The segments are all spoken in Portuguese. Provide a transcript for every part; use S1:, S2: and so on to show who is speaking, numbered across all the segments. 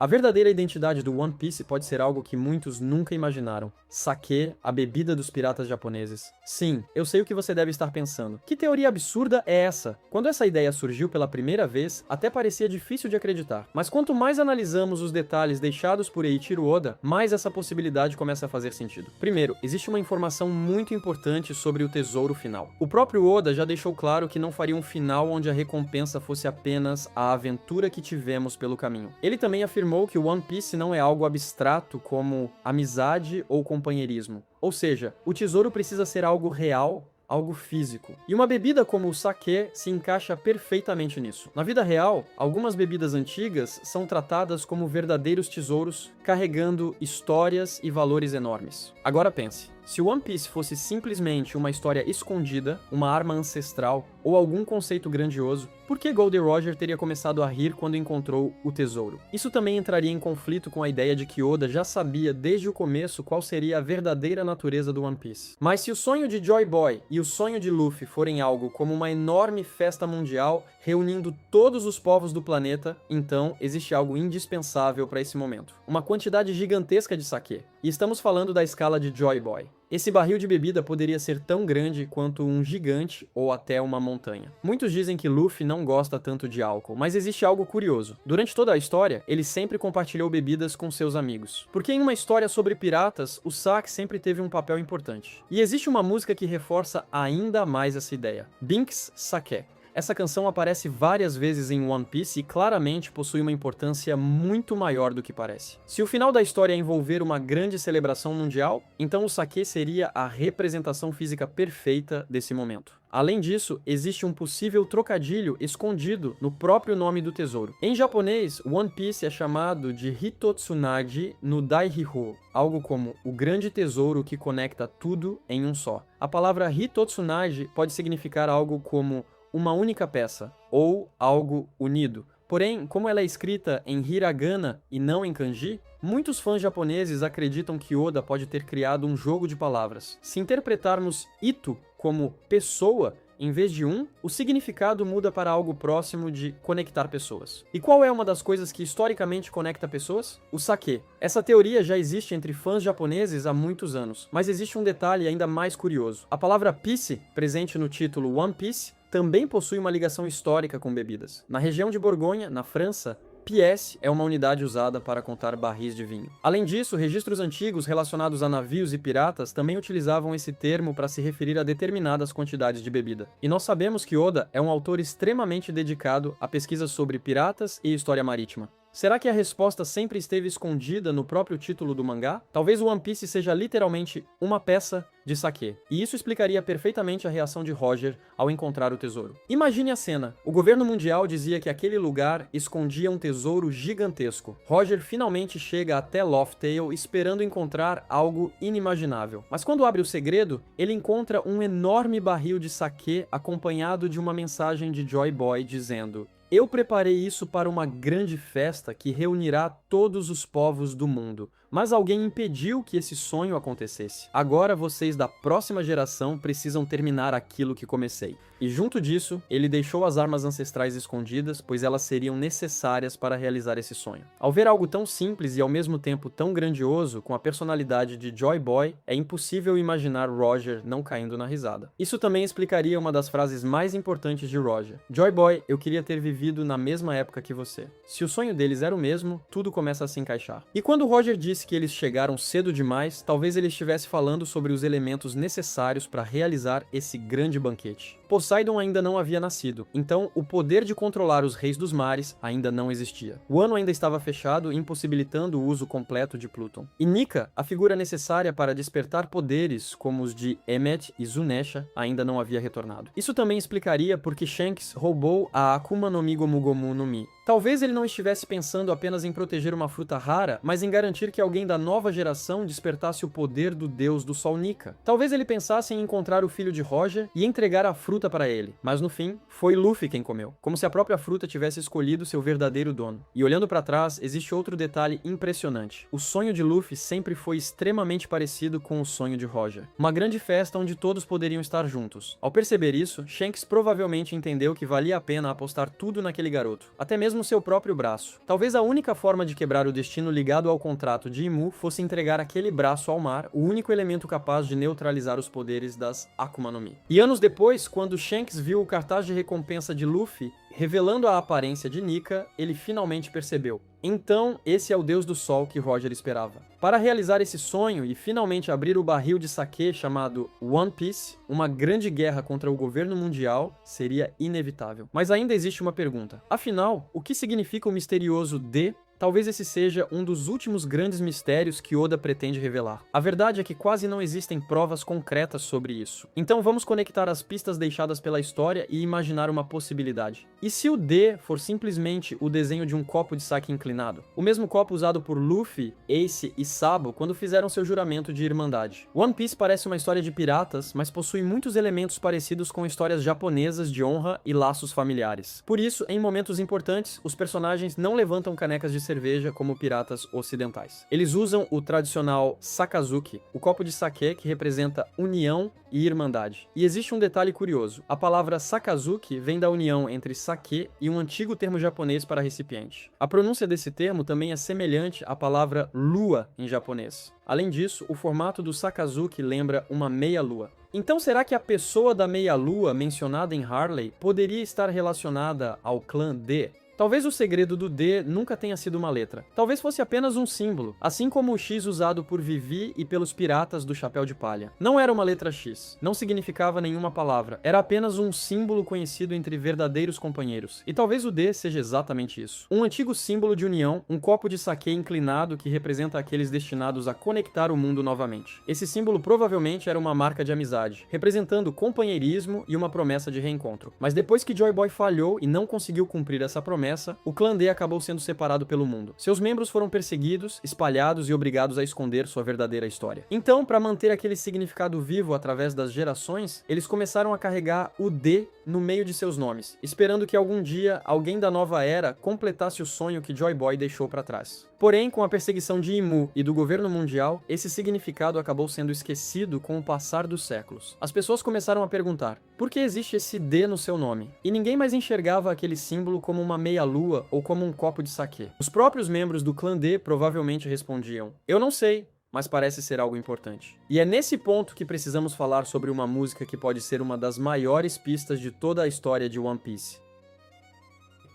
S1: A verdadeira identidade do One Piece pode ser algo que muitos nunca imaginaram. Sake, a bebida dos piratas japoneses. Sim, eu sei o que você deve estar pensando. Que teoria absurda é essa? Quando essa ideia surgiu pela primeira vez, até parecia difícil de acreditar. Mas quanto mais analisamos os detalhes deixados por Eiichiro Oda, mais essa possibilidade começa a fazer sentido. Primeiro, existe uma informação muito importante sobre o tesouro final. O próprio Oda já deixou claro que não faria um final onde a recompensa fosse apenas a aventura que tivemos pelo caminho. Ele também afirmou que o One Piece não é algo abstrato como amizade ou companheirismo. Ou seja, o tesouro precisa ser algo real, algo físico. E uma bebida como o sake se encaixa perfeitamente nisso. Na vida real, algumas bebidas antigas são tratadas como verdadeiros tesouros, carregando histórias e valores enormes. Agora pense, se o One Piece fosse simplesmente uma história escondida, uma arma ancestral ou algum conceito grandioso, por que Gold Roger teria começado a rir quando encontrou o tesouro? Isso também entraria em conflito com a ideia de que Oda já sabia desde o começo qual seria a verdadeira natureza do One Piece. Mas se o sonho de Joy Boy e o sonho de Luffy forem algo como uma enorme festa mundial reunindo todos os povos do planeta, então existe algo indispensável para esse momento. Uma quantidade gigantesca de sake. E estamos falando da escala de Joy Boy. Esse barril de bebida poderia ser tão grande quanto um gigante ou até uma montanha. Muitos dizem que Luffy não gosta tanto de álcool, mas existe algo curioso. Durante toda a história, ele sempre compartilhou bebidas com seus amigos. Porque em uma história sobre piratas, o sake sempre teve um papel importante. E existe uma música que reforça ainda mais essa ideia. Binks Sake. Essa canção aparece várias vezes em One Piece e claramente possui uma importância muito maior do que parece. Se o final da história envolver uma grande celebração mundial, então o sake seria a representação física perfeita desse momento. Além disso, existe um possível trocadilho escondido no próprio nome do tesouro. Em japonês, One Piece é chamado de Hitotsunaji no Daihihou, algo como o grande tesouro que conecta tudo em um só. A palavra Hitotsunaji pode significar algo como uma única peça, ou algo unido. Porém, como ela é escrita em hiragana e não em kanji, muitos fãs japoneses acreditam que Oda pode ter criado um jogo de palavras. Se interpretarmos Ito como pessoa, em vez de o significado muda para algo próximo de conectar pessoas. E qual é uma das coisas que historicamente conecta pessoas? O sake. Essa teoria já existe entre fãs japoneses há muitos anos, mas existe um detalhe ainda mais curioso. A palavra piece, presente no título One Piece, também possui uma ligação histórica com bebidas. Na região de Borgonha, na França, pièce é uma unidade usada para contar barris de vinho. Além disso, registros antigos relacionados a navios e piratas também utilizavam esse termo para se referir a determinadas quantidades de bebida. E nós sabemos que Oda é um autor extremamente dedicado a pesquisas sobre piratas e história marítima. Será que a resposta sempre esteve escondida no próprio título do mangá? Talvez o One Piece seja literalmente uma peça de sake. E isso explicaria perfeitamente a reação de Roger ao encontrar o tesouro. Imagine a cena. O governo mundial dizia que aquele lugar escondia um tesouro gigantesco. Roger finalmente chega até Laugh Tale esperando encontrar algo inimaginável. Mas quando abre o segredo, ele encontra um enorme barril de sake acompanhado de uma mensagem de Joy Boy dizendo: "Eu preparei isso para uma grande festa que reunirá todos os povos do mundo, mas alguém impediu que esse sonho acontecesse. Agora vocês da próxima geração precisam terminar aquilo que comecei." E junto disso, ele deixou as armas ancestrais escondidas, pois elas seriam necessárias para realizar esse sonho. Ao ver algo tão simples e ao mesmo tempo tão grandioso, com a personalidade de Joy Boy, é impossível imaginar Roger não caindo na risada. Isso também explicaria uma das frases mais importantes de Roger. Joy Boy, eu queria ter vivido na mesma época que você. Se o sonho deles era o mesmo, tudo começa a se encaixar. E quando Roger disse que eles chegaram cedo demais, talvez ele estivesse falando sobre os elementos necessários para realizar esse grande banquete. Poseidon ainda não havia nascido, então o poder de controlar os reis dos mares ainda não existia. O ano ainda estava fechado, impossibilitando o uso completo de Pluton. E Nika, a figura necessária para despertar poderes como os de Emmet e Zunesha, ainda não havia retornado. Isso também explicaria por que Shanks roubou a Akuma no Mi Gomu Gomu no Mi. Talvez ele não estivesse pensando apenas em proteger uma fruta rara, mas em garantir que alguém da nova geração despertasse o poder do deus do sol Nika. Talvez ele pensasse em encontrar o filho de Roger e entregar a fruta fruta para ele, mas no fim, foi Luffy quem comeu, como se a própria fruta tivesse escolhido seu verdadeiro dono. E olhando para trás, existe outro detalhe impressionante. O sonho de Luffy sempre foi extremamente parecido com o sonho de Roger. Uma grande festa onde todos poderiam estar juntos. Ao perceber isso, Shanks provavelmente entendeu que valia a pena apostar tudo naquele garoto, até mesmo seu próprio braço. Talvez a única forma de quebrar o destino ligado ao contrato de Imu fosse entregar aquele braço ao mar, o único elemento capaz de neutralizar os poderes das Akuma no Mi. E anos depois, quando Shanks viu o cartaz de recompensa de Luffy, revelando a aparência de Nika, ele finalmente percebeu. Então, esse é o Deus do Sol que Roger esperava. Para realizar esse sonho e finalmente abrir o barril de sake chamado One Piece, uma grande guerra contra o governo mundial seria inevitável. Mas ainda existe uma pergunta. Afinal, o que significa o misterioso D? Talvez esse seja um dos últimos grandes mistérios que Oda pretende revelar. A verdade é que quase não existem provas concretas sobre isso. Então vamos conectar as pistas deixadas pela história e imaginar uma possibilidade. E se o D for simplesmente o desenho de um copo de sake inclinado? O mesmo copo usado por Luffy, Ace e Sabo quando fizeram seu juramento de irmandade. One Piece parece uma história de piratas, mas possui muitos elementos parecidos com histórias japonesas de honra e laços familiares. Por isso, em momentos importantes, os personagens não levantam canecas de cerveja como piratas ocidentais. Eles usam o tradicional Sakazuki, o copo de sake que representa união e irmandade. E existe um detalhe curioso. A palavra Sakazuki vem da união entre sake e um antigo termo japonês para recipiente. A pronúncia desse termo também é semelhante à palavra lua em japonês. Além disso, o formato do Sakazuki lembra uma meia-lua. Então será que a pessoa da meia-lua mencionada em Harley poderia estar relacionada ao clã D? Talvez o segredo do D nunca tenha sido uma letra. Talvez fosse apenas um símbolo, assim como o X usado por Vivi e pelos piratas do Chapéu de Palha. Não era uma letra X, não significava nenhuma palavra, era apenas um símbolo conhecido entre verdadeiros companheiros. E talvez o D seja exatamente isso. Um antigo símbolo de união, um copo de sake inclinado que representa aqueles destinados a conectar o mundo novamente. Esse símbolo provavelmente era uma marca de amizade, representando companheirismo e uma promessa de reencontro. Mas depois que Joy Boy falhou e não conseguiu cumprir essa promessa, o clã D acabou sendo separado pelo mundo. Seus membros foram perseguidos, espalhados e obrigados a esconder sua verdadeira história. Então, para manter aquele significado vivo através das gerações, eles começaram a carregar o D no meio de seus nomes, esperando que algum dia alguém da nova era completasse o sonho que Joy Boy deixou para trás. Porém, com a perseguição de Imu e do governo mundial, esse significado acabou sendo esquecido com o passar dos séculos. As pessoas começaram a perguntar, por que existe esse D no seu nome? E ninguém mais enxergava aquele símbolo como uma meia-lua ou como um copo de sake. Os próprios membros do clã D provavelmente respondiam, eu não sei, mas parece ser algo importante. E é nesse ponto que precisamos falar sobre uma música que pode ser uma das maiores pistas de toda a história de One Piece.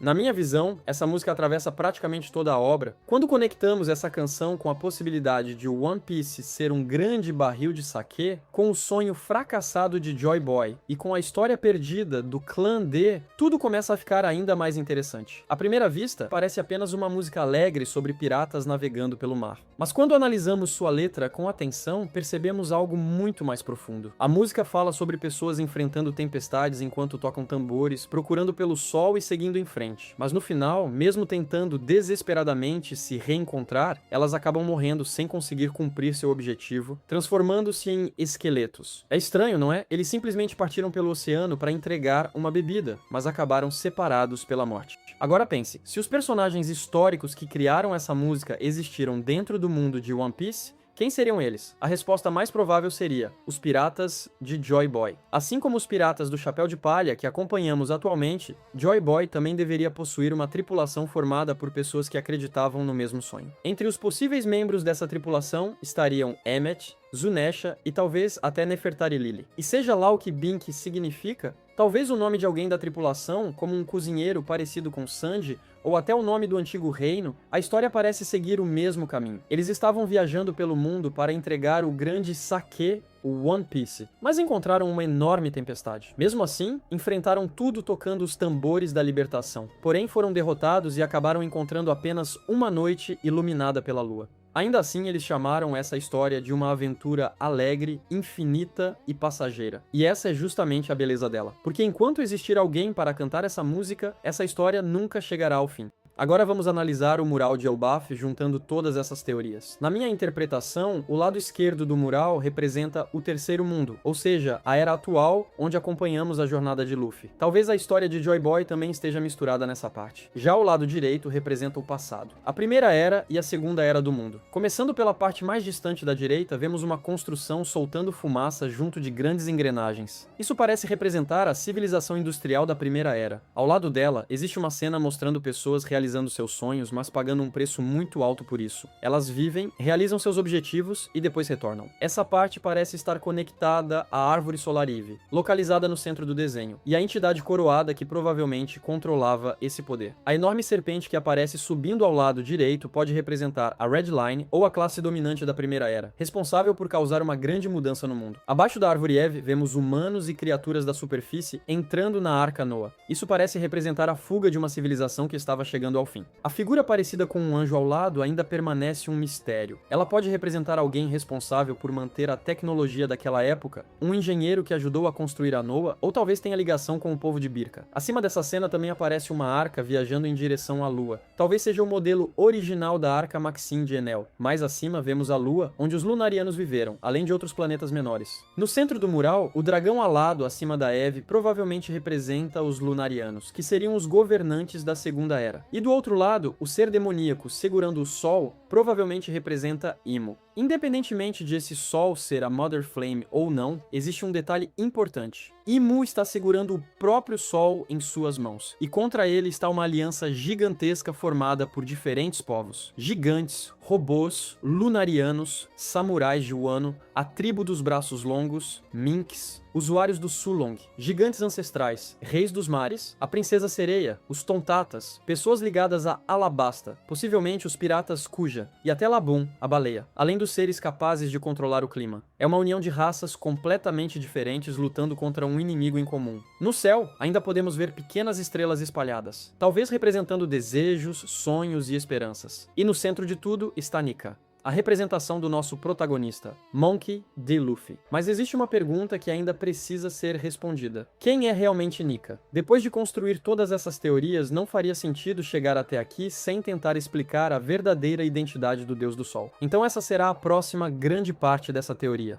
S1: Na minha visão, essa música atravessa praticamente toda a obra. Quando conectamos essa canção com a possibilidade de One Piece ser um grande barril de sake, com o sonho fracassado de Joy Boy e com a história perdida do clã D, tudo começa a ficar ainda mais interessante. À primeira vista, parece apenas uma música alegre sobre piratas navegando pelo mar. Mas quando analisamos sua letra com atenção, percebemos algo muito mais profundo. A música fala sobre pessoas enfrentando tempestades enquanto tocam tambores, procurando pelo sol e seguindo em frente. Mas no final, mesmo tentando desesperadamente se reencontrar, elas acabam morrendo sem conseguir cumprir seu objetivo, transformando-se em esqueletos. É estranho, não é? Eles simplesmente partiram pelo oceano para entregar uma bebida, mas acabaram separados pela morte. Agora pense, se os personagens históricos que criaram essa música existiram dentro do mundo de One Piece, quem seriam eles? A resposta mais provável seria os piratas de Joy Boy. Assim como os piratas do Chapéu de Palha que acompanhamos atualmente, Joy Boy também deveria possuir uma tripulação formada por pessoas que acreditavam no mesmo sonho. Entre os possíveis membros dessa tripulação estariam Emmet, Zunesha e talvez até Nefertari Lily. E seja lá o que Bink significa, talvez o nome de alguém da tripulação, como um cozinheiro parecido com Sanji, ou até o nome do antigo reino, a história parece seguir o mesmo caminho. Eles estavam viajando pelo mundo para entregar o grande sake, o One Piece, mas encontraram uma enorme tempestade. Mesmo assim, enfrentaram tudo tocando os tambores da libertação. Porém, foram derrotados e acabaram encontrando apenas uma noite iluminada pela lua. Ainda assim, eles chamaram essa história de uma aventura alegre, infinita e passageira. E essa é justamente a beleza dela. Porque enquanto existir alguém para cantar essa música, essa história nunca chegará ao fim. Agora vamos analisar o mural de Elbaf juntando todas essas teorias. Na minha interpretação, o lado esquerdo do mural representa o Terceiro Mundo, ou seja, a era atual onde acompanhamos a jornada de Luffy. Talvez a história de Joy Boy também esteja misturada nessa parte. Já o lado direito representa o passado, a Primeira Era e a Segunda Era do mundo. Começando pela parte mais distante da direita, vemos uma construção soltando fumaça junto de grandes engrenagens. Isso parece representar a civilização industrial da Primeira Era. Ao lado dela, existe uma cena mostrando pessoas realizando seus sonhos, mas pagando um preço muito alto por isso. Elas vivem, realizam seus objetivos e depois retornam. Essa parte parece estar conectada à Árvore Solarive, localizada no centro do desenho, e a entidade coroada que provavelmente controlava esse poder. A enorme serpente que aparece subindo ao lado direito pode representar a Red Line ou a classe dominante da Primeira Era, responsável por causar uma grande mudança no mundo. Abaixo da Árvore Eve, vemos humanos e criaturas da superfície entrando na Arca Noah. Isso parece representar a fuga de uma civilização que estava chegando ao fim. A figura parecida com um anjo ao lado ainda permanece um mistério. Ela pode representar alguém responsável por manter a tecnologia daquela época, um engenheiro que ajudou a construir a Noah, ou talvez tenha ligação com o povo de Birka. Acima dessa cena também aparece uma arca viajando em direção à Lua. Talvez seja o modelo original da Arca Maxim de Enel. Mais acima vemos a Lua, onde os Lunarianos viveram, além de outros planetas menores. No centro do mural, o dragão alado acima da Eve provavelmente representa os Lunarianos, que seriam os governantes da Segunda Era. E do outro lado, o ser demoníaco segurando o Sol provavelmente representa Imo. Independentemente de esse Sol ser a Mother Flame ou não, existe um detalhe importante. Imu está segurando o próprio Sol em suas mãos, e contra ele está uma aliança gigantesca formada por diferentes povos. Gigantes, robôs, lunarianos, samurais de Wano, a tribo dos braços longos, minks, usuários do Sulong, gigantes ancestrais, reis dos mares, a princesa sereia, os Tontatas, pessoas ligadas a Alabasta, possivelmente os piratas Kuja, e até Labum, a baleia, além dos seres capazes de controlar o clima. É uma união de raças completamente diferentes lutando contra um inimigo em comum. No céu, ainda podemos ver pequenas estrelas espalhadas, talvez representando desejos, sonhos e esperanças. E no centro de tudo está Nika, a representação do nosso protagonista, Monkey D. Luffy. Mas existe uma pergunta que ainda precisa ser respondida. Quem é realmente Nika? Depois de construir todas essas teorias, não faria sentido chegar até aqui sem tentar explicar a verdadeira identidade do Deus do Sol. Então essa será a próxima grande parte dessa teoria.